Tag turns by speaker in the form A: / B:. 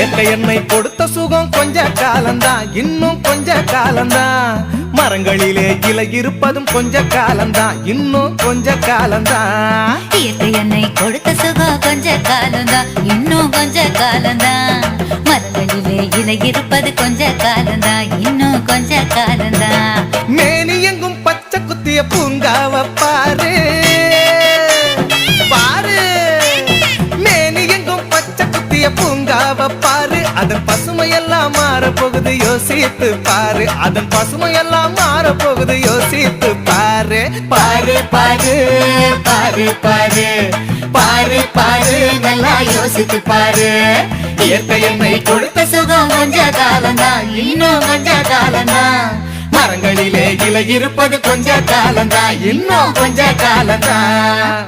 A: இயற்கை என்னை கொடுத்த சுகம் கொஞ்ச காலந்தான், இன்னும் கொஞ்ச காலந்தான். மரங்களிலே இலை இருப்பதும் கொஞ்ச காலந்தான், இன்னும் கொஞ்ச காலந்தான்.
B: இயற்கை என்னை கொடுத்த சுகம் கொஞ்ச காலந்தான், இன்னும் கொஞ்ச காலந்தான். மரங்களிலே இலை இருப்பது கொஞ்ச காலந்தான், இன்னும் கொஞ்ச காலந்தான்.
A: மேனி எங்கும் பச்சை குத்திய பூங்காவ பாரு பாரு, மேனி எங்கும் பச்சை குத்திய பூங்காவ பாரு. அதன் பசுமையெல்லாம் மாற போகுது யோசித்து பாரு, அதன் பசுமையெல்லாம் மாற போகுது யோசித்து பாரு. பாரு பாரு பாரு பாரு பாரு பாரு, நல்லா யோசித்து பாரு. இயற்கை என்னை கொடுத்த சுகம் கொஞ்ச காலந்தான், இன்னும் கொஞ்ச காலந்தான். மரங்களிலே இலை இருப்பது கொஞ்ச காலந்தான், இன்னும் கொஞ்ச காலந்தான்.